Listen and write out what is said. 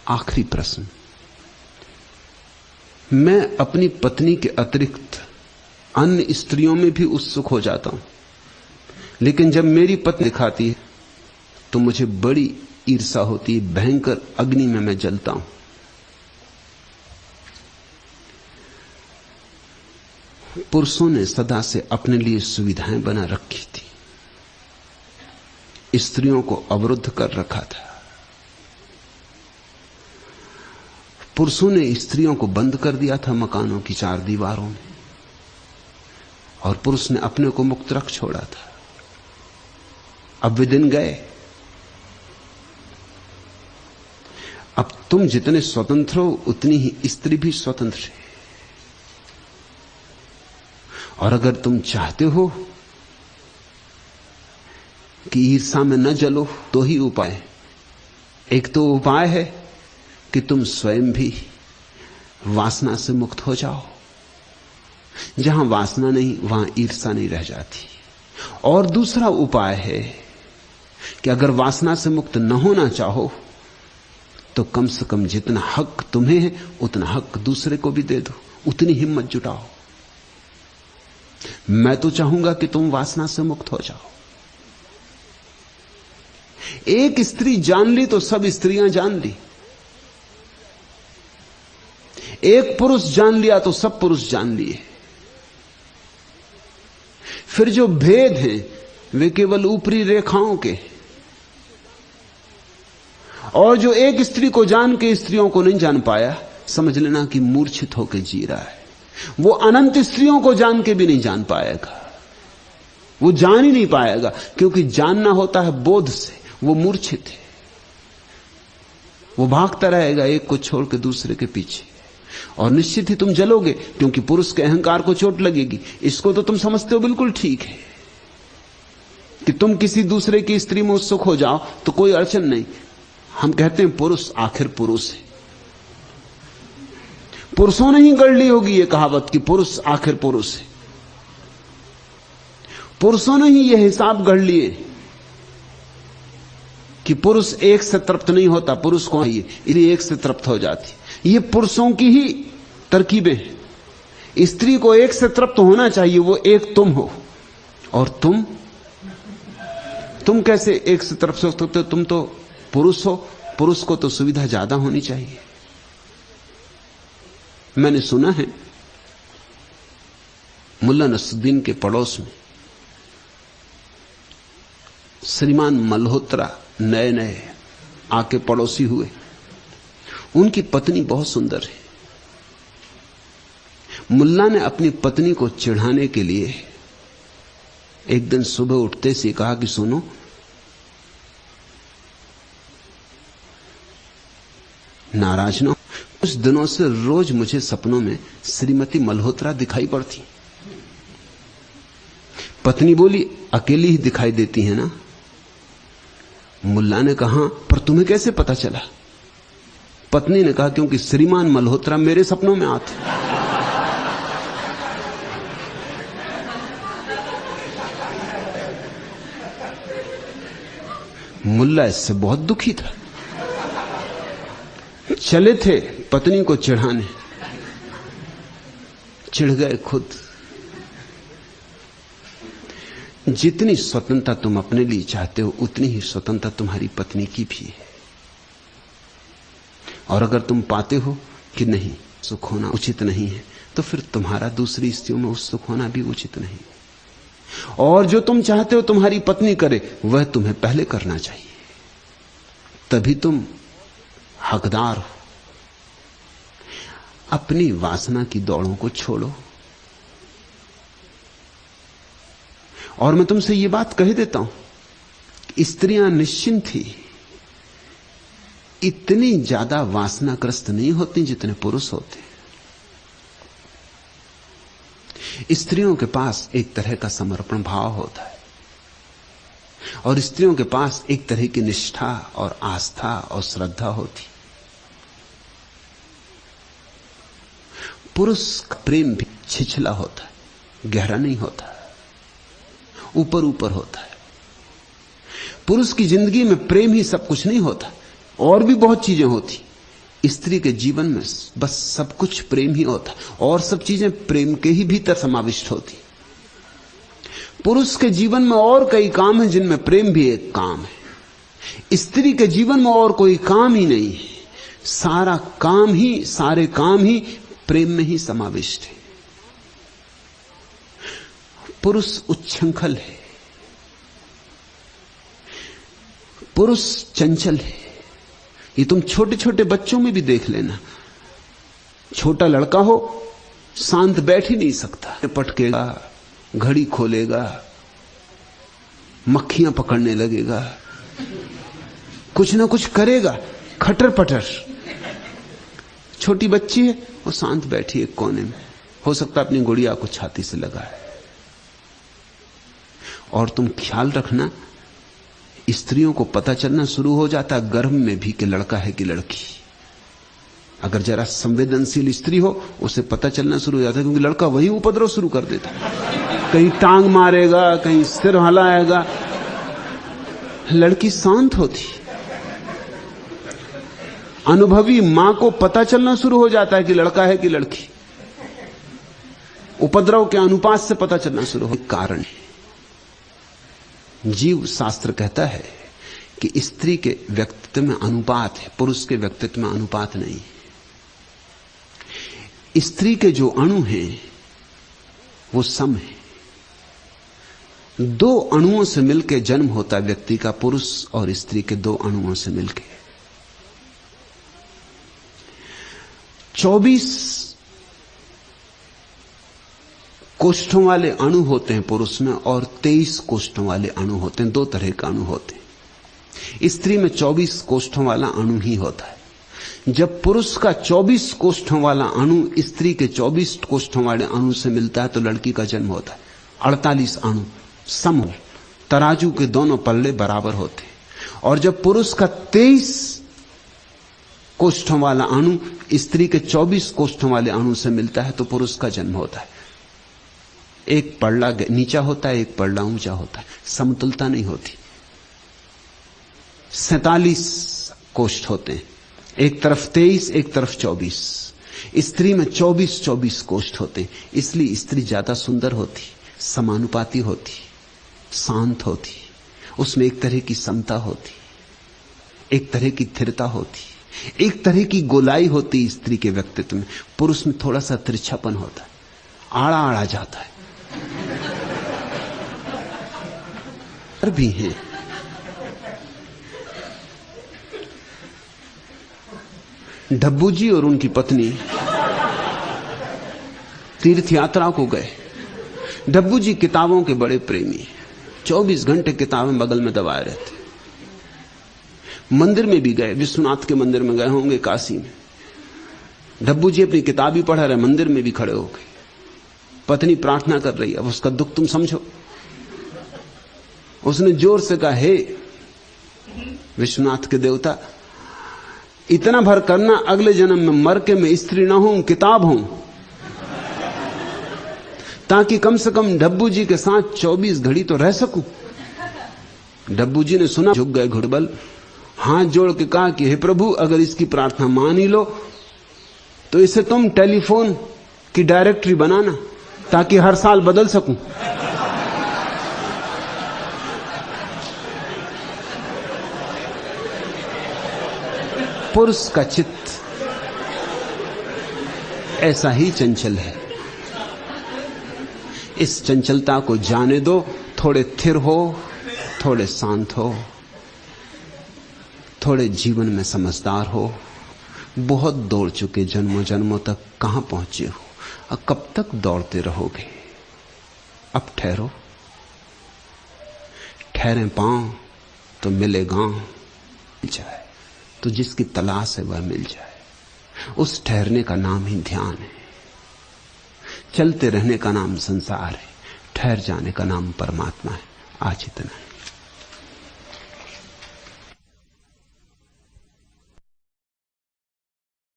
आखिरी प्रश्न। मैं अपनी पत्नी के अतिरिक्त अन्य स्त्रियों में भी उत्सुक हो जाता हूं, लेकिन जब मेरी पत्नी दिखाती है तो मुझे बड़ी ईर्ष्या होती है, भयंकर अग्नि में मैं जलता हूं। पुरुषों ने सदा से अपने लिए सुविधाएं बना रखी थी, स्त्रियों को अवरुद्ध कर रखा था। पुरुषों ने स्त्रियों को बंद कर दिया था मकानों की चार दीवारों में, और पुरुष ने अपने को मुक्त रख छोड़ा था। अब वे दिन गए। अब तुम जितने स्वतंत्र हो उतनी ही स्त्री भी स्वतंत्र है। और अगर तुम चाहते हो कि ईर्ष्या में न जलो तो ही उपाय। एक तो उपाय है कि तुम स्वयं भी वासना से मुक्त हो जाओ। जहां वासना नहीं वहां ईर्ष्या नहीं रह जाती। और दूसरा उपाय है कि अगर वासना से मुक्त न होना चाहो तो कम से कम जितना हक तुम्हें है उतना हक दूसरे को भी दे दो, उतनी हिम्मत जुटाओ। मैं तो चाहूंगा कि तुम वासना से मुक्त हो जाओ। एक स्त्री जान ली तो सब स्त्रियां जान ली, एक पुरुष जान लिया तो सब पुरुष जान लिए। फिर जो भेद हैं वे केवल ऊपरी रेखाओं के, और जो एक स्त्री को जान के स्त्रियों को नहीं जान पाया, समझ लेना कि मूर्छित होकर जी रहा है। वो अनंत स्त्रियों को जान के भी नहीं जान पाएगा, वो जान ही नहीं पाएगा, क्योंकि जानना होता है बोध से। वो मूर्छित है, वो भागता रहेगा एक को छोड़ के दूसरे के पीछे, और निश्चित ही तुम जलोगे, क्योंकि पुरुष के अहंकार को चोट लगेगी। इसको तो तुम समझते हो बिल्कुल ठीक है कि तुम किसी दूसरे की स्त्री में उत्सुक हो जाओ तो कोई अड़चन नहीं। हम कहते हैं पुरुष आखिर पुरुष है। पुरुषों ने ही गढ़ ली होगी ये कहावत कि पुरुष आखिर पुरुष है। पुरुषों ने ही यह हिसाब गढ़ लिए कि पुरुष एक से तृप्त नहीं होता, पुरुष को चाहिए इसलिए एक से तृप्त हो जाती। ये पुरुषों की ही तरकीबें हैं। स्त्री को एक से तृप्त होना चाहिए, वो एक तुम हो, और तुम कैसे एक से तृप्त हो सकते हो? तुम तो पुरुष हो, पुरुष को तो सुविधा ज्यादा होनी चाहिए। मैंने सुना है मुल्ला नसरुद्दीन के पड़ोस में श्रीमान मल्होत्रा नए नए आके पड़ोसी हुए। उनकी पत्नी बहुत सुंदर है। मुल्ला ने अपनी पत्नी को चिढ़ाने के लिए एक दिन सुबह उठते से कहा कि सुनो, नाराज ना हो। कुछ दिनों से रोज मुझे सपनों में श्रीमती मल्होत्रा दिखाई पड़ती। पत्नी बोली, अकेली ही दिखाई देती है ना? मुल्ला ने कहा, पर तुम्हें कैसे पता चला? पत्नी ने कहा, क्योंकि श्रीमान मल्होत्रा मेरे सपनों में आते। मुल्ला इससे बहुत दुखी था। चले थे पत्नी को चिढ़ाने, चिढ़ गए खुद। जितनी स्वतंत्रता तुम अपने लिए चाहते हो उतनी ही स्वतंत्रता तुम्हारी पत्नी की भी है। और अगर तुम पाते हो कि नहीं, सुख होना उचित नहीं है, तो फिर तुम्हारा दूसरी स्त्रियों में उत्सुक होना भी उचित नहीं। और जो तुम चाहते हो तुम्हारी पत्नी करे, वह तुम्हें पहले करना चाहिए, तभी तुम हकदार हो। अपनी वासना की दौड़ों को छोड़ो। और मैं तुमसे ये बात कह देता हूं कि स्त्रियां निश्चिंत थी इतनी ज्यादा वासनाग्रस्त नहीं होती जितने पुरुष होते। स्त्रियों के पास एक तरह का समर्पण भाव होता है, और स्त्रियों के पास एक तरह की निष्ठा और आस्था और श्रद्धा होती। पुरुष का प्रेम भी छिछला होता है, गहरा नहीं होता, ऊपर ऊपर होता है। पुरुष की जिंदगी में प्रेम ही सब कुछ नहीं होता, और भी बहुत चीजें होती, स्त्री के जीवन में बस सब कुछ प्रेम ही होता, और सब चीजें प्रेम के ही भीतर समाविष्ट होती। पुरुष के जीवन में और कई काम हैं जिनमें प्रेम भी एक काम है। स्त्री के जीवन में और कोई काम ही नहीं है, सारे काम ही प्रेम में ही समाविष्ट है। पुरुष उच्छृंखल है, पुरुष चंचल है। ये तुम छोटे छोटे बच्चों में भी देख लेना। छोटा लड़का हो, शांत बैठ ही नहीं सकता, पटकेगा, घड़ी खोलेगा, मक्खियां पकड़ने लगेगा, कुछ ना कुछ करेगा, खटर पटर। छोटी बच्ची है, वो शांत बैठी एक कोने में, हो सकता अपनी गुड़िया को छाती से लगाए। और तुम ख्याल रखना, स्त्रियों को पता चलना शुरू हो जाता गर्भ में भी कि लड़का है कि लड़की। अगर जरा संवेदनशील स्त्री हो, उसे पता चलना शुरू हो जाता है, क्योंकि लड़का वही उपद्रव शुरू कर देता, कहीं टांग मारेगा, कहीं सिर हिलाएगा। लड़की शांत होती। अनुभवी मां को पता चलना शुरू हो जाता है कि लड़का है कि लड़की। उपद्रव के अनुपात से पता चलना शुरू हो। कारण है, जीव शास्त्र कहता है कि स्त्री के व्यक्तित्व में अनुपात है, पुरुष के व्यक्तित्व में अनुपात नहीं है। स्त्री के जो अणु हैं वो सम है। दो अणुओं से मिलकर जन्म होता है व्यक्ति का, पुरुष और स्त्री के दो अणुओं से मिलकर। 24 कोष्ठों वाले अणु होते हैं पुरुष में, और 23 कोष्ठों वाले अणु होते हैं। दो तरह के अणु होते हैं। स्त्री में 24 कोष्ठों वाला अणु ही होता है। जब पुरुष का 24 कोष्ठों वाला अणु स्त्री के 24 कोष्ठों वाले अणु से मिलता है तो लड़की का जन्म होता है। 48 अणु सम, तराजू के दोनों पल्ले बराबर होते हैं। और जब पुरुष का 23 कोष्ठों वाला अणु स्त्री के 24 कोष्ठों वाले अणु से मिलता है तो पुरुष का जन्म होता है। एक पल्ला नीचा होता है, एक पल्ला ऊंचा होता है, समतुलता नहीं होती। 47 कोष्ठ होते हैं, एक तरफ 23, एक तरफ 24। स्त्री में 24 कोष्ठ होते हैं, इसलिए स्त्री ज्यादा सुंदर होती, समानुपाती होती, शांत होती। उसमें एक तरह की समता होती, एक तरह की स्थिरता होती, एक तरह की गोलाई होती स्त्री के व्यक्तित्व में। पुरुष में थोड़ा सा तिरछापन होता है, आड़ा आड़ा जाता है। भी हैं डब्बू जी और उनकी पत्नी तीर्थ यात्रा को गए। डब्बू जी किताबों के बड़े प्रेमी, 24 घंटे किताबें बगल में दबाए रहते। मंदिर में भी गए, विश्वनाथ के मंदिर में गए होंगे काशी में। डब्बू जी अपनी किताब ही पढ़ा रहे, मंदिर में भी खड़े हो गए। पत्नी प्रार्थना कर रही है, अब उसका दुख तुम समझो। उसने जोर से कहा, हे विश्वनाथ के देवता, इतना भर करना, अगले जन्म में मर के मैं स्त्री ना हूं, किताब हूं, ताकि कम से कम डब्बू जी के साथ 24 घड़ी तो रह सकूं। डब्बू जी ने सुना, झुक गए घुड़बल, हाथ जोड़ के कहा कि हे प्रभु, अगर इसकी प्रार्थना मान ही लो तो इसे तुम टेलीफोन की डायरेक्टरी बनाना, ताकि हर साल बदल सकूं। पुरुष का चित्त ऐसा ही चंचल है। इस चंचलता को जाने दो, थोड़े स्थिर हो, थोड़े शांत हो, थोड़े जीवन में समझदार हो। बहुत दौड़ चुके जन्मों जन्मों तक, कहां पहुंचे हो, अब कब तक दौड़ते रहोगे? अब ठहरो, ठहरे पांव तो मिले गांव। मिल जाए तो जिसकी तलाश है वह मिल जाए। उस ठहरने का नाम ही ध्यान है। चलते रहने का नाम संसार है, ठहर जाने का नाम परमात्मा है। आज इतना है।